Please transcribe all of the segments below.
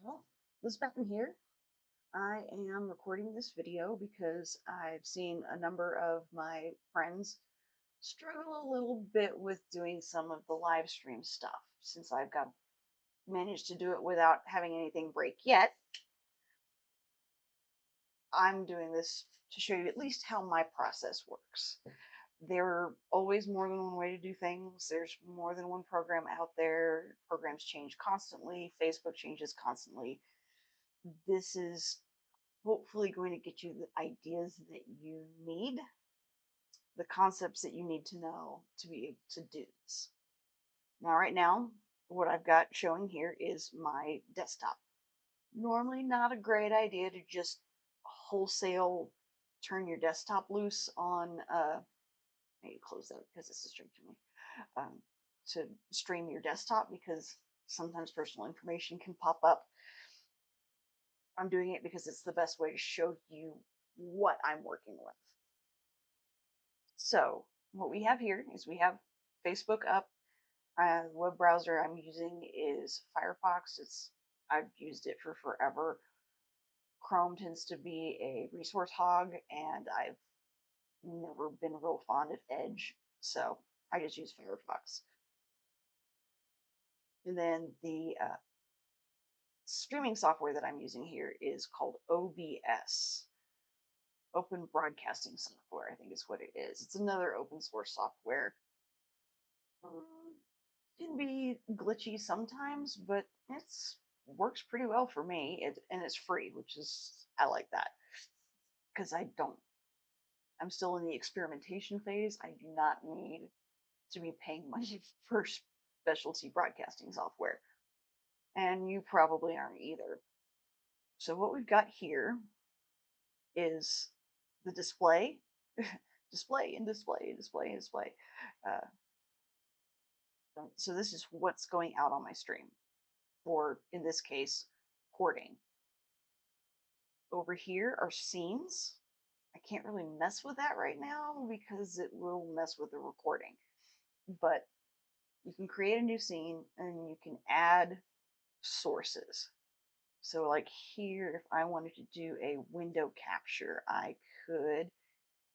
Well, Liz Batten here. I am recording this video because I've seen a number of my friends struggle a little bit with doing some of the live stream stuff since I've got managed to do it without having anything break yet. I'm doing this to show you at least how my process works. There are always more than one way to do things. There's more than one program out there. Programs change constantly. Facebook changes constantly. This is hopefully going to get you the ideas that you need, the concepts that you need to know to be able to do this. Now, right now, what I've got showing here is my desktop. Normally not a great idea to just wholesale turn your desktop loose on, I need to close that because this is strange to me, to stream your desktop because sometimes personal information can pop up. I'm doing it because it's the best way to show you what I'm working with. So what we have here is we have Facebook up. The web browser I'm using is Firefox. I've used it for forever. Chrome tends to be a resource hog, and I've never been real fond of Edge, so I just use Firefox. And then the streaming software that I'm using here is called OBS. Open Broadcasting Software, I think is what it is. It's another open source software. Can be glitchy sometimes, but it's works pretty well for me. And it's free, which is I like that because I'm still in the experimentation phase. I do not need to be paying money for specialty broadcasting software, and you probably aren't either. So what we've got here is the display, display and display, display and display. Uh, so this is what's going out on my stream, or in this case, recording. Over here are scenes. I can't really mess with that right now because it will mess with the recording. But you can create a new scene and you can add sources. So like here, if I wanted to do a window capture, I could,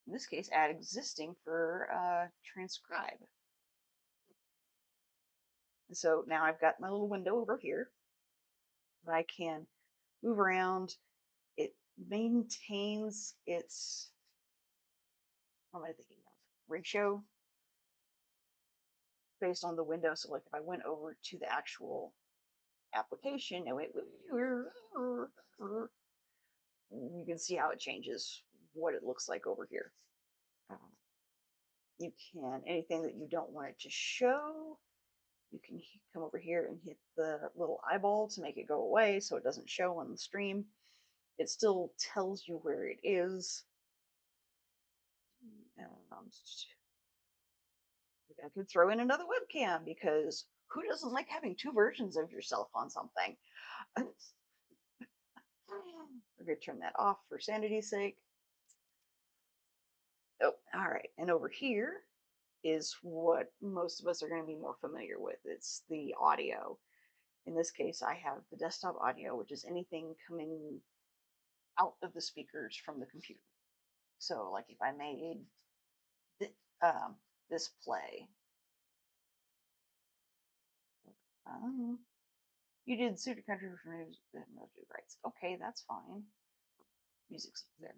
in this case, add existing for transcribe. And so now I've got my little window over here that I can move around. It maintains its, what am I thinking of? Ratio based on the window. So like if I went over to the actual application and went, you can see how it changes what it looks like over here. You can, anything that you don't want it to show, you can come over here and hit the little eyeball to make it go away so it doesn't show on the stream. It still tells you where it is. I could throw in another webcam because who doesn't like having two versions of yourself on something? We're going to turn that off for sanity's sake. Oh, all right. And over here is what most of us are going to be more familiar with. It's the audio. In this case, I have the desktop audio, which is anything coming out of the speakers from the computer. So, like if I made this play, you did Suitor Country for music rights. Okay, that's fine. Music's there.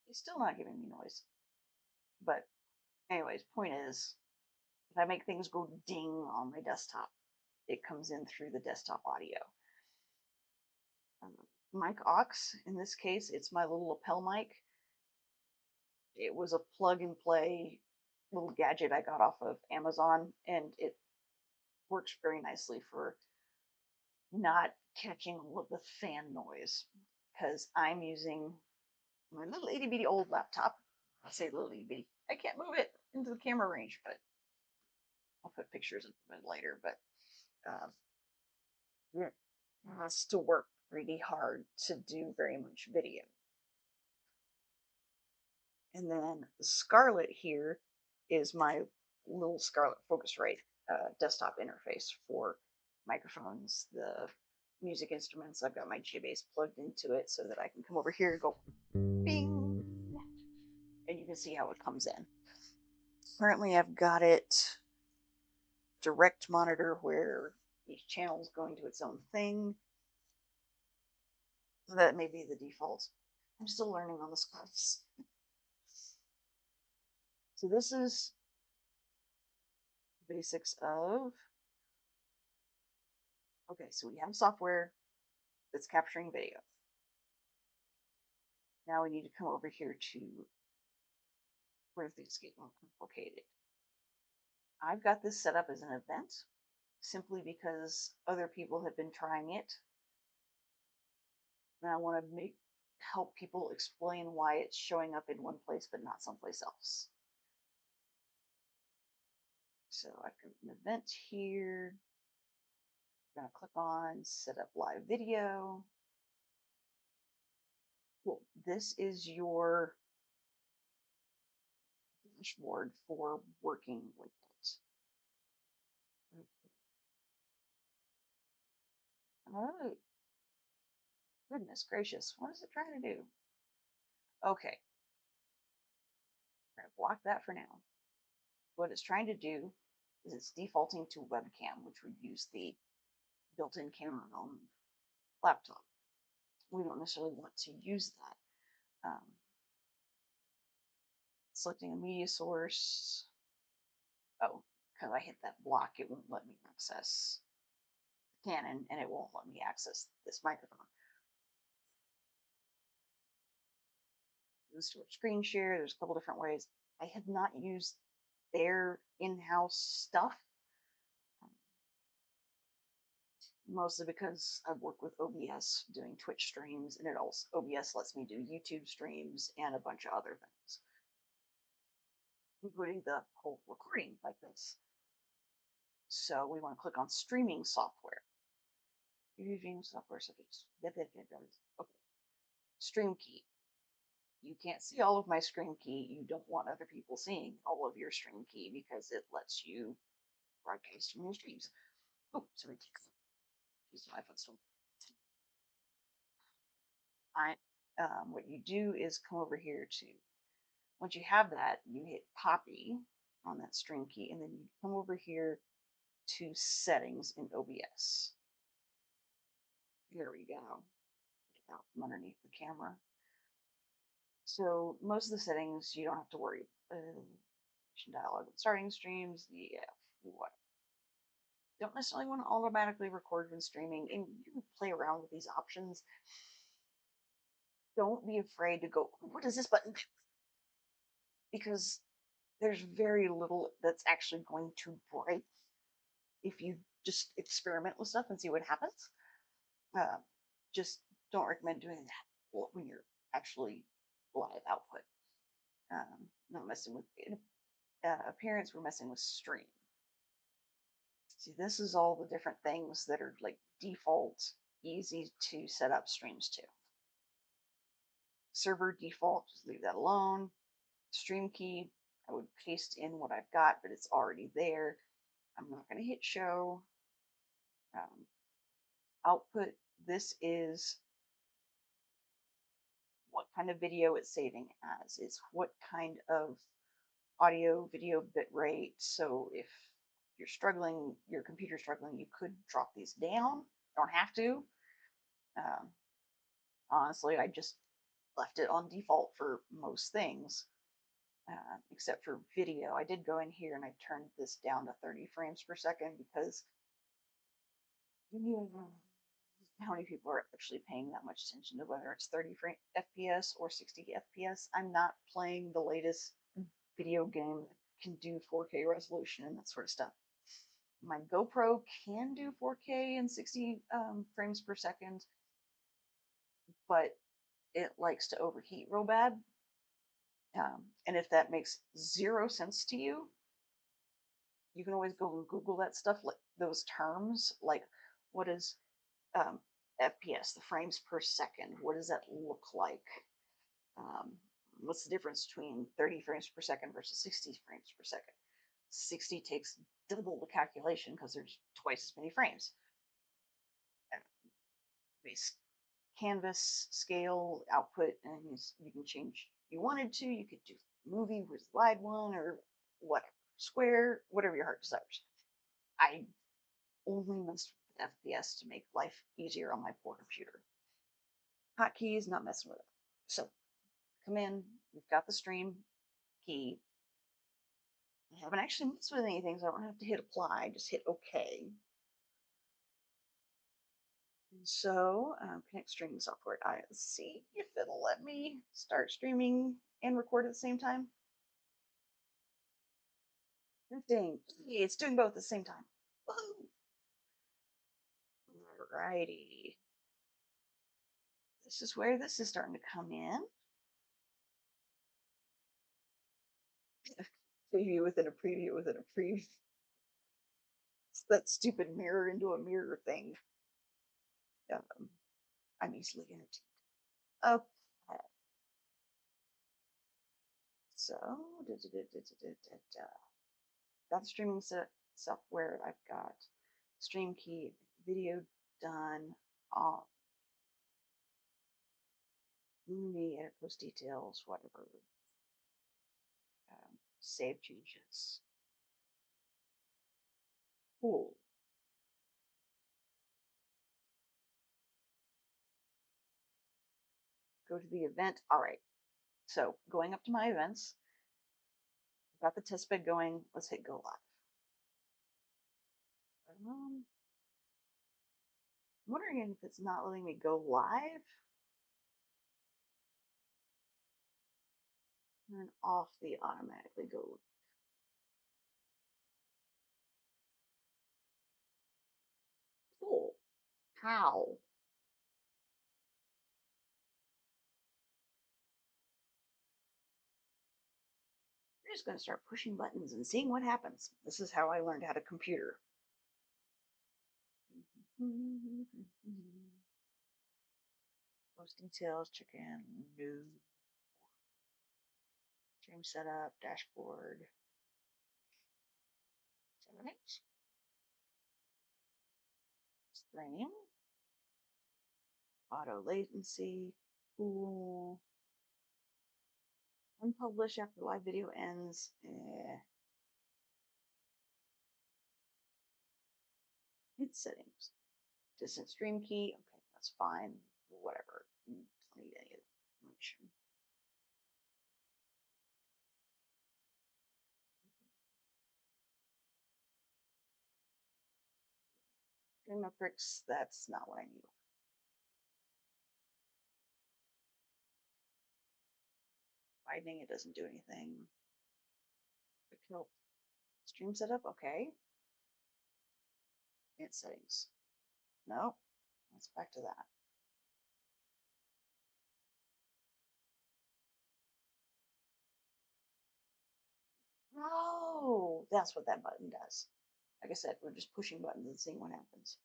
He's still not giving me noise. But anyways, point is, if I make things go ding on my desktop, it comes in through the desktop audio. Mic aux, in this case, it's my little lapel mic. It was a plug and play little gadget I got off of Amazon, and it works very nicely for not catching all of the fan noise because I'm using my little itty bitty old laptop. I say little itty bitty. I can't move it into the camera range, but I'll put pictures of it later. But it has to work pretty hard to do very much video. And then the Scarlett here is my little Scarlett Focusrite desktop interface for microphones, the music instruments. I've got my J-Bass plugged into it so that I can come over here and go bing, and you can see how it comes in. Currently, I've got it direct monitor where each channel is going to its own thing. That may be the default. I'm still learning on the scripts. So this is the basics of, okay, so we have software that's capturing video. Now we need to come over here to where things get more complicated. I've got this set up as an event simply because other people have been trying it. And I want to help people explain why it's showing up in one place but not someplace else. So I can an event here. I'm going to click on set up live video. Cool. This is your dashboard for working with it. Okay. All right. Goodness gracious. What is it trying to do? Okay. I'm going to block that for now. What it's trying to do is it's defaulting to webcam, which would use the built-in camera on laptop. We don't necessarily want to use that. Selecting a media source. Oh, because I hit that block, it won't let me access Canon, and it won't let me access this microphone. Use screen share. There's a couple different ways. I have not used their in-house stuff, mostly because I've worked with OBS doing Twitch streams, and it also OBS lets me do YouTube streams and a bunch of other things, including the whole recording like this. So we want to click on streaming software. Using software such as okay. Stream key. You can't see all of my stream key. You don't want other people seeing all of your stream key because it lets you broadcast from your streams. Oh, sorry. Use my footstool. What you do is come over here to, once you have that, you hit copy on that stream key, and then you come over here to settings in OBS. Here we go. Get out from underneath the camera. So most of the settings you don't have to worry. Dialogue with starting streams, yeah, what? Don't necessarily want to automatically record when streaming, and you can play around with these options. Don't be afraid to go, what does this button do? Because there's very little that's actually going to break if you just experiment with stuff and see what happens. Just don't recommend doing that when you're actually live output. Not messing with appearance, we're messing with stream. See, this is all the different things that are like default, easy to set up streams to. Server default, just leave that alone. Stream key, I would paste in what I've got, but it's already there. I'm not going to hit show. Output, this is what kind of video it's saving as. It's what kind of audio, video bit rate. So if you're struggling, your computer's struggling, you could drop these down. Don't have to. Honestly, I just left it on default for most things, except for video. I did go in here and I turned this down to 30 frames per second because how many people are actually paying that much attention to whether it's 30 FPS or 60 FPS. I'm not playing the latest video game that can do 4K resolution and that sort of stuff. My GoPro can do 4K and 60 frames per second, but it likes to overheat real bad. And if that makes zero sense to you, you can always go and Google that stuff, like those terms, like what is FPS, the frames per second? What does that look like? What's the difference between 30 frames per second versus 60 frames per second? 60 takes double the calculation because there's twice as many frames. Base canvas scale output, and you can change if you wanted to. You could do movie with slide one or whatever, square, whatever your heart desires. I only messed with FPS to make life easier on my poor computer. Hotkeys, not messing with it. So come in, we've got the stream key. I haven't actually messed with anything, so I don't have to hit apply, just hit OK. And so connect streaming software. Let's see if it'll let me start streaming and record at the same time. Dang, it's doing both at the same time. Woohoo! Alrighty. This is where this is starting to come in. Preview within a preview within a preview. It's that stupid mirror into a mirror thing. I'm easily entertained. Okay. So, got the streaming software. I've got stream key, video done. Movie, edit post details, whatever. Save changes. Cool. Go to the event. All right. So going up to my events, got the test bed going. Let's hit go live. I'm wondering if it's not letting me go live. Turn off the automatically go live. Cool. How? We're just going to start pushing buttons and seeing what happens. This is how I learned how to computer. Post details, check in, new. Stream setup, dashboard. Settings. Stream. Auto latency. Cool. Unpublish after the live video ends. Hit settings. Distant stream key. Okay, that's fine. Whatever. Don't need any information. Stream metrics. That's not what I need. Widening. It doesn't do anything. Quick stream setup. Okay. Hit settings. No. Let's back to that. Oh, that's what that button does. Like I said, we're just pushing buttons and seeing what happens.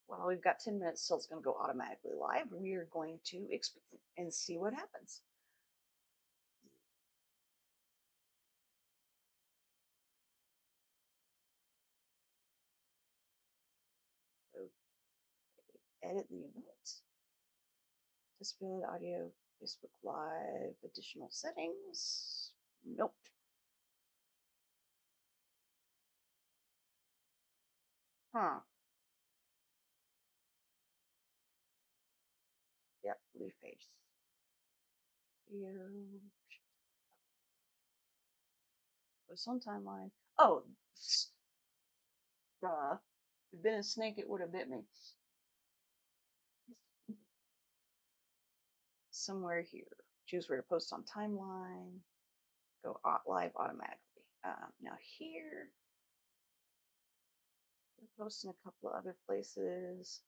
Well, we've got 10 minutes till it's going to go automatically live. We are going to experiment and see what happens. So, edit the events. Display audio, Facebook Live, additional settings. Nope. Huh. Yep, leave page. Video. Post on timeline. Oh, duh. If it'd been a snake, it would have bit me. Somewhere here. Choose where to post on timeline. Go live automatically. Now here, we're posting a couple of other places.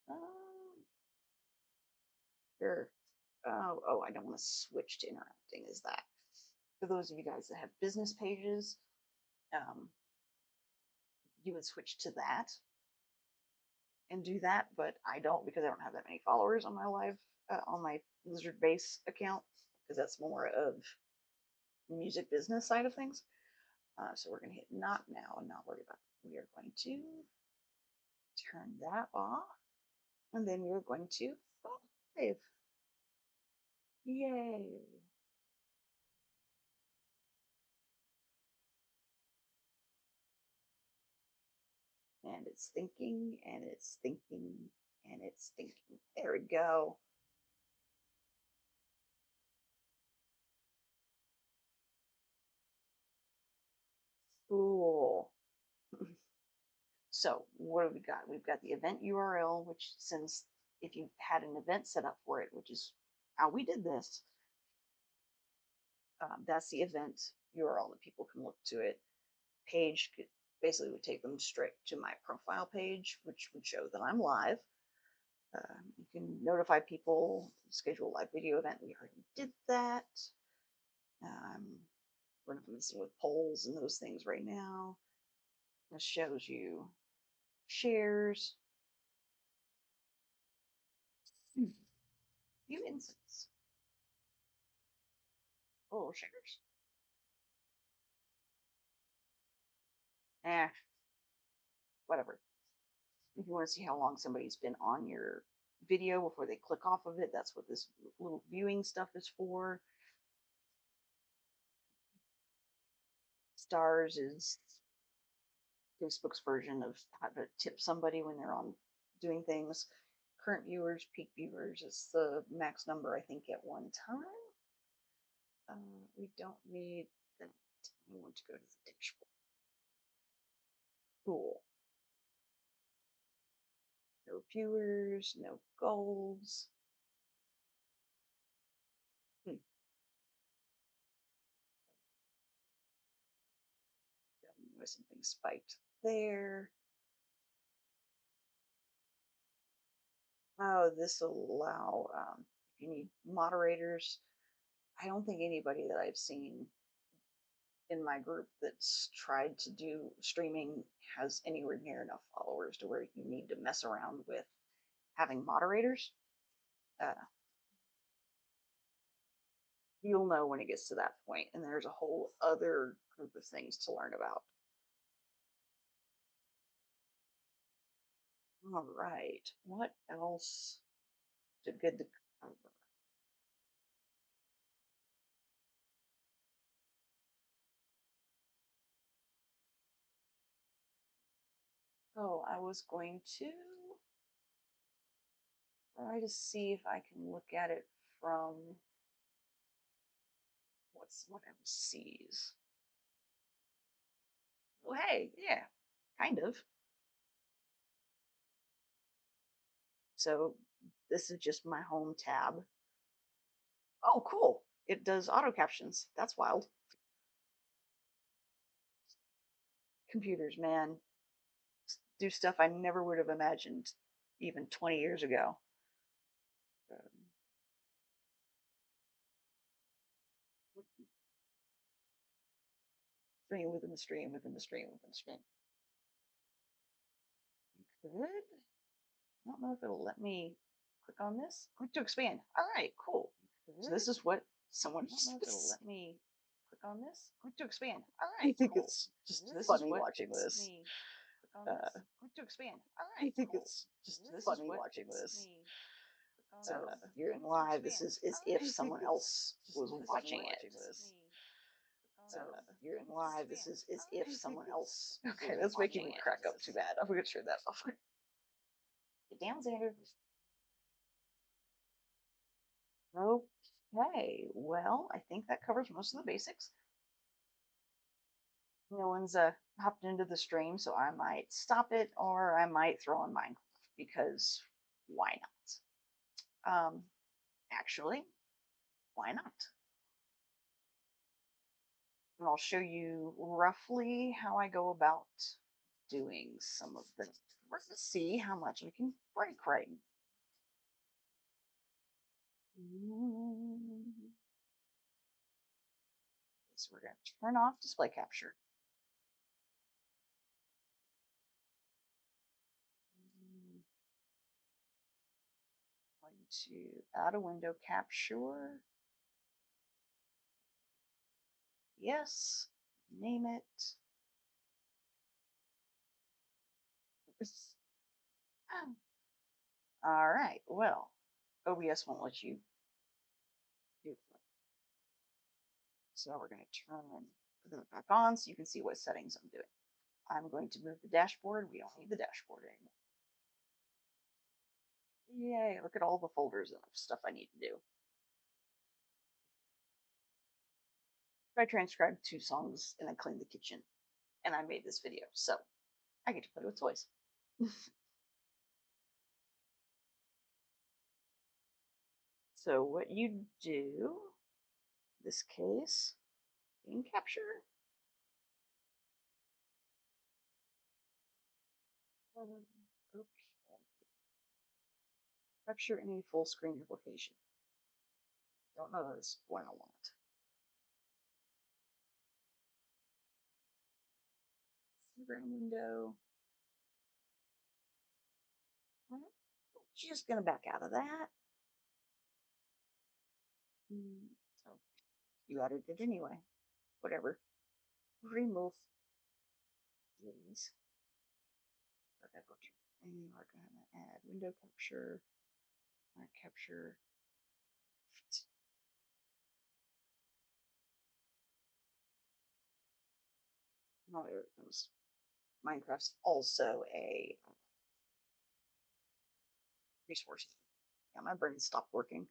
Sure. Oh, I don't want to switch to interacting. Is that for those of you guys that have business pages? You would switch to that and do that, but I don't because I don't have that many followers on my live on my LizardBass account. because that's more of music business side of things. So we're going to hit not now and not worry about it. We are going to turn that off, and then we're going to save. Yay. And it's thinking, and it's thinking, and it's thinking. There we go. Cool. So what have we got? We've got the event URL, which sends if you had an event set up for it, which is how we did this. That's the event URL that people can look to it. Page basically would take them straight to my profile page, which would show that I'm live. You can notify people, schedule a live video event. We already did that. We're not messing with polls and those things right now. This shows you shares. View insights. Oh, shares. Eh, whatever. If you want to see how long somebody's been on your video before they click off of it, that's what this little viewing stuff is for. Stars is Facebook's version of how to tip somebody when they're on doing things. Current viewers, peak viewers is the max number, I think, at one time. We don't need that. We want to go to the dashboard. Cool. No viewers, no goals. Something spiked there. Oh, this will allow, if you need moderators. I don't think anybody that I've seen in my group that's tried to do streaming has anywhere near enough followers to where you need to mess around with having moderators. You'll know when it gets to that point, and there's a whole other group of things to learn about. All right, what else is good to cover? Oh, I was going to try to see if I can look at it from what MCs. Well, hey, yeah, kind of. So this is just my home tab. Oh, cool. It does auto captions. That's wild. Computers, man, do stuff I never would have imagined even 20 years ago. Stream within the stream, within the stream, within the stream. Good. I don't know if it'll let me click on this. Click to expand. All right, cool. So this is what someone. I don't know if it'll let me click on this. Click to expand. All right. I think cool. It's just this funny watching this. Click to expand. All right. I think cool. It's just funny watching this. So you're in live. This is as if someone else was watching it. So you're in live. This is as if someone else. Okay, that's making me crack up too bad. I'm gonna turn that off. Get down, Xander. Okay, well, I think that covers most of the basics. No one's hopped into the stream, so I might stop it or I might throw in Minecraft because why not? Actually, why not? And I'll show you roughly how I go about doing some of this. We're going to see how much we can break right. So we're going to turn off display capture. Going to add a window capture. Yes. Name it. All right. Well, OBS won't let you do that. So we're going to put it back on so you can see what settings I'm doing. I'm going to move the dashboard. We don't need the dashboard anymore. Yay, look at all the folders of stuff I need to do. I transcribed 2 songs and I cleaned the kitchen and I made this video. So I get to play with toys. So what you do, this case, game capture. Okay. Capture any full screen application. Don't know this one I want. Instagram window. Just gonna back out of that. So you added it anyway. Whatever. Remove these. And you are gonna add window capture, mark capture. Oh, there it comes. Minecraft's also a resource. Yeah, my brain stopped working.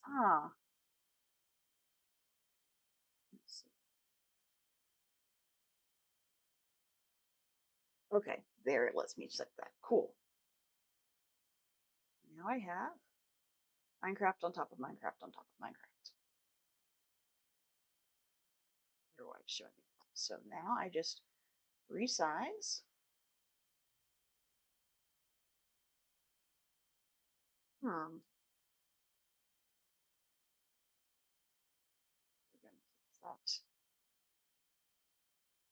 Ah. Let's see. Okay, there it lets me set that. Cool. Now I have Minecraft on top of Minecraft on top of Minecraft. Where do I show me that? So now I just resize. We're going to put that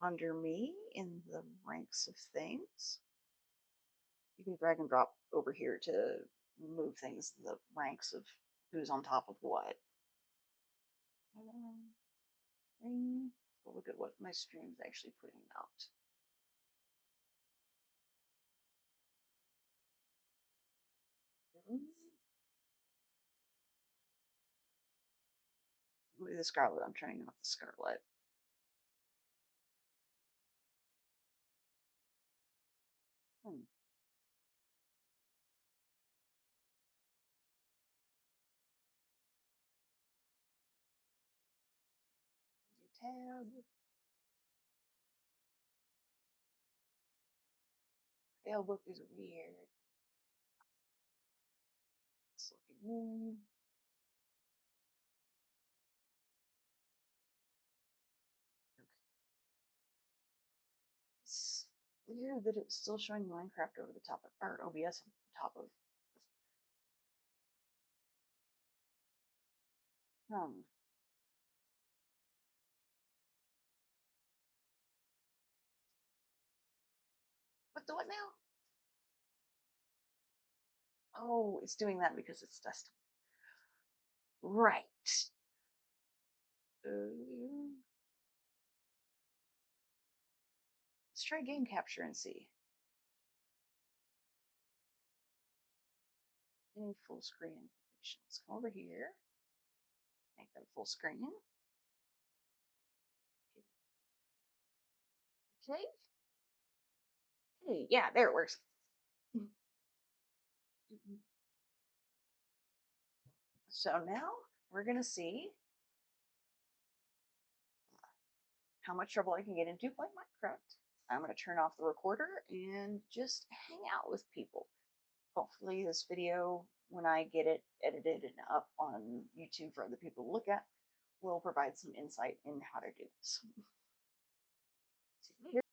under me in the ranks of things. You can drag and drop over here to move things, the ranks of who's on top of what. Look at what my stream's actually putting out. Look at the Scarlet. I'm turning off the Scarlet. Tab. Failbook is weird. It's looking. It's weird that it's still showing Minecraft over the top of, or OBS on top of. What the what now? Oh, it's doing that because it's desktop. Right. Let's try game capture and see. Any full screen information. Let's come over here. Make that full screen. Okay. Hey, yeah, there it works. So now we're going to see how much trouble I can get into playing Minecraft. I'm going to turn off the recorder and just hang out with people. Hopefully this video, when I get it edited and up on YouTube for other people to look at, will provide some insight in how to do this.